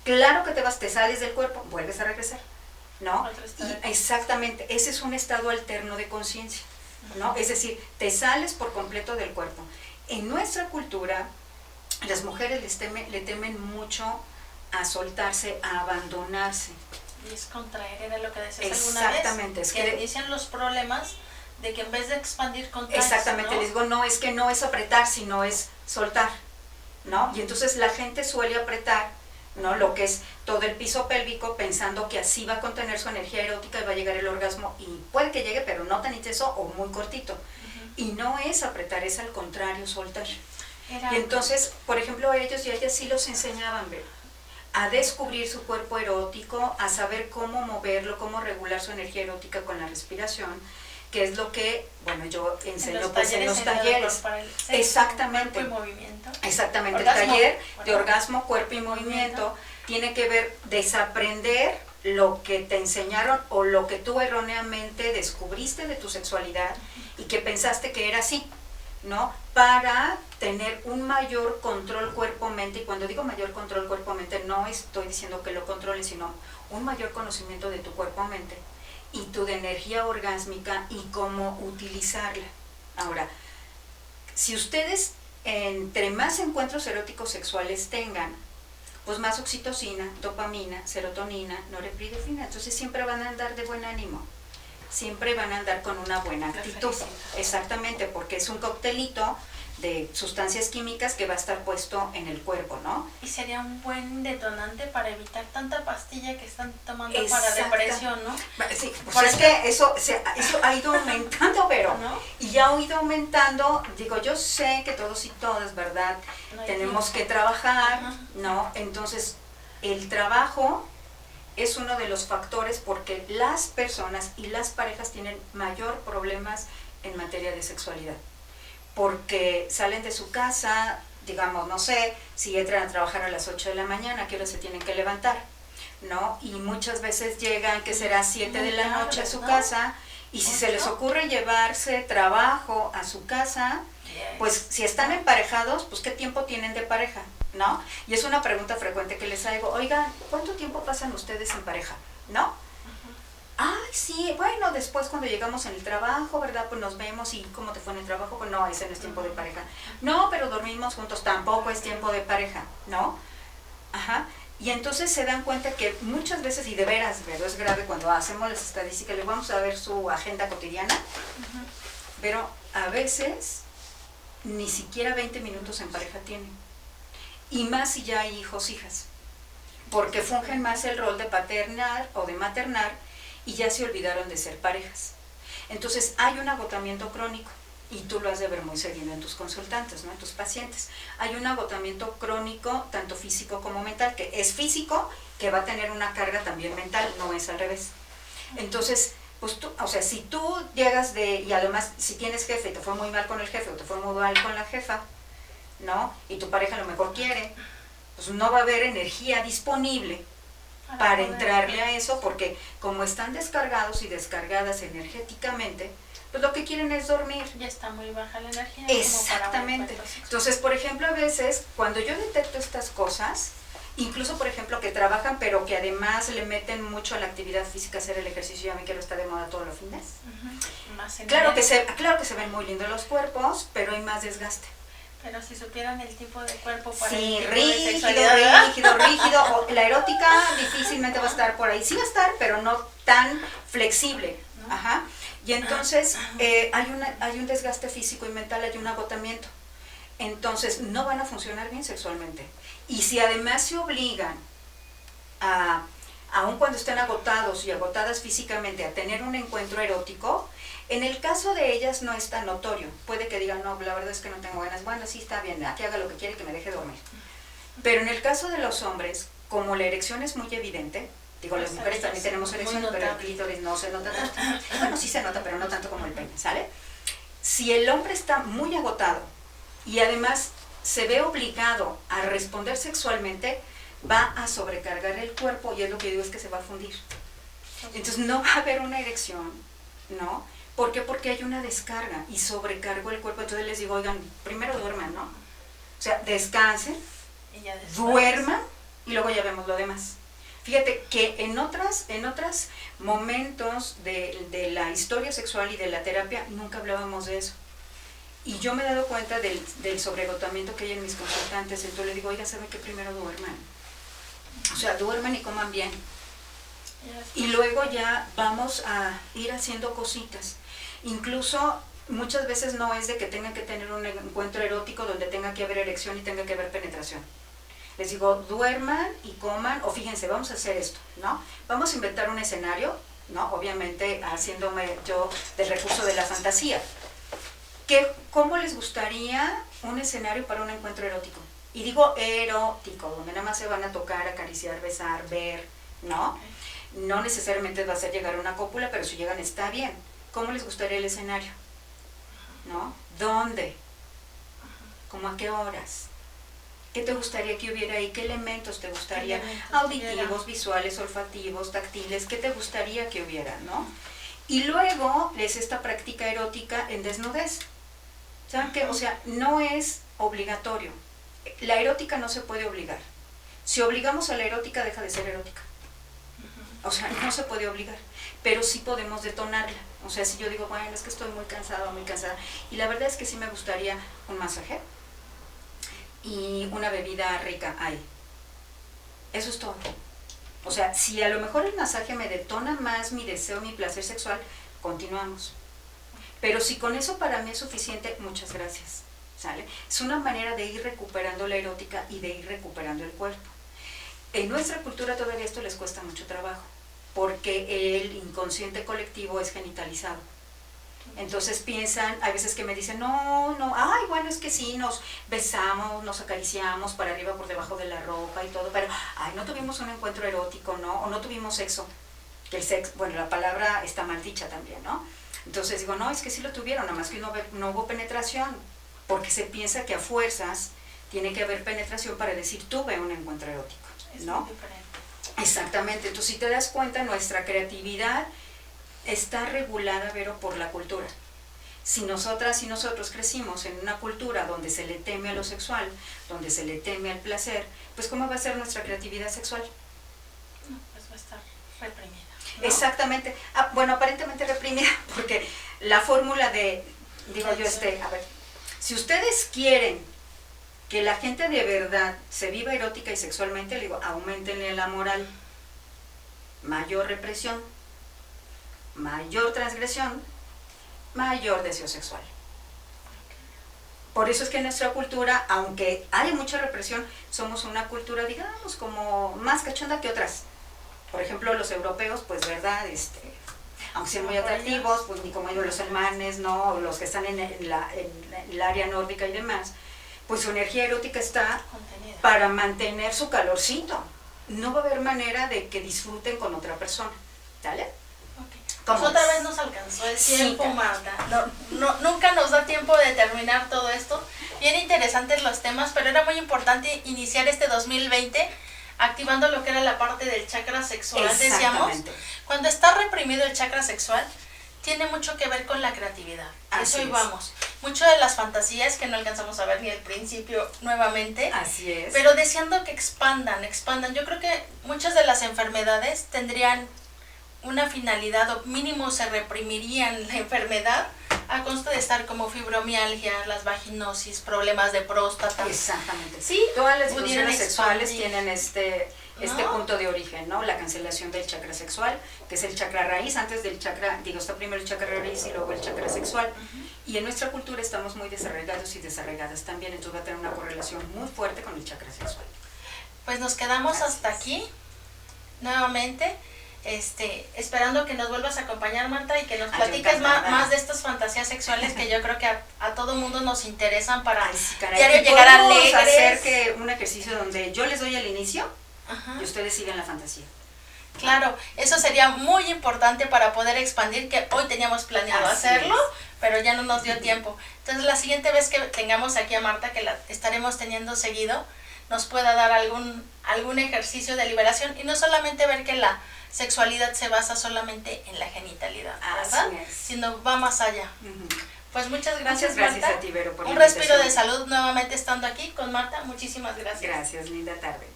claro que te sales del cuerpo, vuelves a regresar, ¿no? Y exactamente, ese es un estado alterno de conciencia, ¿no? Es decir, te sales por completo del cuerpo. En nuestra cultura, las mujeres le temen mucho a soltarse, a abandonarse. Y es contraer, era lo que decías alguna vez. Exactamente. Es que inician los problemas de que en vez de expandir contraes, exactamente, ¿no? Les digo, no, es que no es apretar, sino es soltar, ¿no? Y entonces la gente suele apretar, ¿no? Lo que es todo el piso pélvico, pensando que así va a contener su energía erótica y va a llegar el orgasmo, y puede que llegue, pero no tan intenso o muy cortito. Y no es apretar, es al contrario, soltar. Y entonces, por ejemplo, a ellos y a ellas sí los enseñaban, ¿ver? A descubrir su cuerpo erótico, a saber cómo moverlo, cómo regular su energía erótica con la respiración, que es lo que, bueno, yo enseño pues en los talleres. Exactamente. Cuerpo y movimiento. Exactamente, orgasmo, el taller de orgasmo, cuerpo y movimiento tiene que ver desaprender lo que te enseñaron o lo que tú erróneamente descubriste de tu sexualidad y que pensaste que era así, ¿no? Para tener un mayor control cuerpo-mente, y cuando digo mayor control cuerpo-mente no estoy diciendo que lo controles, sino un mayor conocimiento de tu cuerpo-mente y tu de energía orgásmica y cómo utilizarla. Ahora, si ustedes entre más encuentros eróticos sexuales tengan, pues más oxitocina, dopamina, serotonina, norepinefrina, entonces siempre van a andar de buen ánimo, siempre van a andar con una buena actitud. Exactamente, porque es un coctelito de sustancias químicas que va a estar puesto en el cuerpo, ¿no? Y sería un buen detonante para evitar tanta pastilla que están tomando para depresión, ¿no? Sí, pues es que eso ha ido aumentando, pero ¿no? Y ya ha ido aumentando, digo, yo sé que todos y todas, ¿verdad? No tenemos que trabajar, ¿no? Entonces, el trabajo es uno de los factores porque las personas y las parejas tienen mayor problemas en materia de sexualidad. Porque salen de su casa, digamos, no sé, si entran a trabajar a las 8 de la mañana, ¿a qué hora se tienen que levantar? ¿No? Y muchas veces llegan, que será 7 de la noche a su casa, y si se les ocurre llevarse trabajo a su casa, pues si están emparejados, pues ¿qué tiempo tienen de pareja? ¿No? Y es una pregunta frecuente que les hago, oigan, ¿cuánto tiempo pasan ustedes en pareja? ¿No? Ay, sí, bueno, después cuando llegamos en el trabajo, ¿verdad? Pues nos vemos y ¿cómo te fue en el trabajo? Pues no, ese no es tiempo de pareja. No, pero dormimos juntos, tampoco es tiempo de pareja, ¿no? Ajá. Y entonces se dan cuenta que muchas veces, y de veras, ¿verdad? Es grave cuando hacemos las estadísticas, les vamos a ver su agenda cotidiana, pero a veces ni siquiera 20 minutos en pareja tienen. Y más si ya hay hijos, hijas, porque fungen más el rol de paternar o de maternar, y ya se olvidaron de ser parejas. Entonces hay un agotamiento crónico, y tú lo has de ver muy seguido en tus consultantes, ¿no? En tus pacientes. Hay un agotamiento crónico, tanto físico como mental, que es físico, que va a tener una carga también mental, no es al revés. Entonces, pues tú, o sea, si tú llegas y además si tienes jefe y te fue muy mal con el jefe o te fue muy mal con la jefa, ¿no? Y tu pareja a lo mejor quiere, pues no va a haber energía disponible para entrarle a eso, porque como están descargados y descargadas energéticamente, pues lo que quieren es dormir. Ya está muy baja la energía. Exactamente. Entonces, por ejemplo, a veces, cuando yo detecto estas cosas, incluso, por ejemplo, que trabajan, pero que además le meten mucho a la actividad física, hacer el ejercicio, ya ven que lo está de moda todos los fines. Claro que se ven muy lindos los cuerpos, pero hay más desgaste. Pero si supieran el tipo de cuerpo para sí, el rígido, o la erótica difícilmente va a estar por ahí. Sí va a estar, pero no tan flexible. ¿No? Ajá. Y entonces hay un desgaste físico y mental, hay un agotamiento. Entonces no van a funcionar bien sexualmente. Y si además se obligan aun cuando estén agotados y agotadas físicamente, a tener un encuentro erótico, en el caso de ellas no es tan notorio. Puede que digan, no, la verdad es que no tengo ganas. Bueno, sí está bien, aquí haga lo que quiere y que me deje dormir. Pero en el caso de los hombres, como la erección es muy evidente, digo, las mujeres también tenemos erección, pero el clítoris no se nota tanto. Bueno, sí se nota, pero no tanto como el pene, ¿sale? Si el hombre está muy agotado y además se ve obligado a responder sexualmente, va a sobrecargar el cuerpo y es lo que digo, es que se va a fundir. Entonces no va a haber una erección, ¿no? ¿Por qué? Porque hay una descarga y sobrecargo el cuerpo. Entonces les digo, oigan, primero duerman, ¿no? O sea, descansen, duerman y luego ya vemos lo demás. Fíjate que en otros momentos de la historia sexual y de la terapia nunca hablábamos de eso. Y yo me he dado cuenta del sobreagotamiento que hay en mis consultantes. Entonces les digo, oiga, ¿saben qué? Primero duerman. O sea, duerman y coman bien. Y luego ya vamos a ir haciendo cositas. Incluso muchas veces no es de que tengan que tener un encuentro erótico donde tenga que haber erección y tenga que haber penetración. Les digo, duerman y coman, o fíjense, vamos a hacer esto, ¿no? Vamos a inventar un escenario, ¿no? Obviamente haciéndome yo del recurso de la fantasía. ¿Cómo les gustaría un escenario para un encuentro erótico? Y digo erótico, donde nada más se van a tocar, acariciar, besar, ver, ¿no? No necesariamente va a ser llegar a una cópula, pero si llegan está bien. ¿Cómo les gustaría el escenario? ¿No? ¿Dónde? ¿Cómo a qué horas? ¿Qué te gustaría que hubiera ahí? ¿Qué elementos te gustaría? Auditivos, visuales, olfativos, táctiles. ¿Qué te gustaría que hubiera? ¿No? Y luego es esta práctica erótica en desnudez. ¿Saben qué? O sea, no es obligatorio. La erótica no se puede obligar. Si obligamos a la erótica, deja de ser erótica. O sea, no se puede obligar, pero sí podemos detonarla. O sea, si yo digo, bueno, es que estoy muy cansada, y la verdad es que sí me gustaría un masaje y una bebida rica ahí. Eso es todo. O sea, si a lo mejor el masaje me detona más mi deseo, mi placer sexual, continuamos. Pero si con eso para mí es suficiente, muchas gracias. ¿Sale? Es una manera de ir recuperando la erótica y de ir recuperando el cuerpo. En nuestra cultura todavía esto les cuesta mucho trabajo, porque el inconsciente colectivo es genitalizado. Entonces piensan, hay veces que me dicen, no, ay, bueno, es que sí, nos besamos, nos acariciamos para arriba, por debajo de la ropa y todo, pero, ay, no tuvimos un encuentro erótico, ¿no? O no tuvimos sexo. Que el sexo, bueno, la palabra está mal dicha también, ¿no? Entonces digo, no, es que sí lo tuvieron, nada más que no hubo penetración, porque se piensa que a fuerzas tiene que haber penetración para decir, tuve un encuentro erótico. Es ¿no? muy diferente. Exactamente, entonces si te das cuenta, nuestra creatividad está regulada, Vero, por la cultura. Si nosotras y nosotros crecimos en una cultura donde se le teme a lo sexual, donde se le teme al placer, pues ¿cómo va a ser nuestra creatividad sexual? No, pues va a estar reprimida, ¿no? Exactamente, bueno, aparentemente reprimida, porque la fórmula de, digo yo, a ver, si ustedes quieren que la gente de verdad se viva erótica y sexualmente, le digo, aumentenle la moral. Mayor represión, mayor transgresión, mayor deseo sexual. Por eso es que en nuestra cultura, aunque hay mucha represión, somos una cultura, digamos, como más cachonda que otras. Por ejemplo, los europeos, pues, ¿verdad? Aunque sean muy atractivos, pues ni como ellos los alemanes, ¿no? O los que están en el área nórdica y demás, pues su energía erótica está contenida para mantener su calorcito. No va a haber manera de que disfruten con otra persona, ¿vale? Okay. Pues otra vez nos alcanzó el tiempo, sí, Marta. Nunca nos da tiempo de terminar todo esto, bien interesantes los temas, pero era muy importante iniciar este 2020 activando lo que era la parte del chakra sexual, decíamos. Cuando está reprimido el chakra sexual, tiene mucho que ver con la creatividad. Eso íbamos. Mucho de las fantasías que no alcanzamos a ver ni al principio nuevamente. Así es. Pero deseando que expandan. Yo creo que muchas de las enfermedades tendrían una finalidad o mínimo se reprimirían la enfermedad a costa de estar como fibromialgia, las vaginosis, problemas de próstata. Exactamente. Sí, todas las disfunciones sexuales tienen este punto de origen, ¿no? La cancelación del chakra sexual, que es el chakra raíz, antes del chakra, está primero el chakra raíz y luego el chakra sexual. Y en nuestra cultura estamos muy desarraigados y desarraigadas también, entonces va a tener una correlación muy fuerte con el chakra sexual. Pues nos quedamos hasta aquí, nuevamente. Esperando que nos vuelvas a acompañar, Marta, y que nos platiques más de estas fantasías sexuales que yo creo que a todo mundo nos interesan para diario llegar alegres. Hacer que un ejercicio donde yo les doy el inicio y ustedes sigan la fantasía. Claro, eso sería muy importante para poder expandir, que hoy teníamos planeado hacerlo, pero ya no nos dio tiempo. Entonces la siguiente vez que tengamos aquí a Marta, que la estaremos teniendo seguido, nos pueda dar algún ejercicio de liberación y no solamente ver que la sexualidad se basa solamente en la genitalidad, ¿verdad? Sino va más allá. Pues muchas gracias, Marta. Gracias a ti, Vero, por un respiro de salud nuevamente estando aquí con Marta. Muchísimas gracias. Gracias, linda tarde.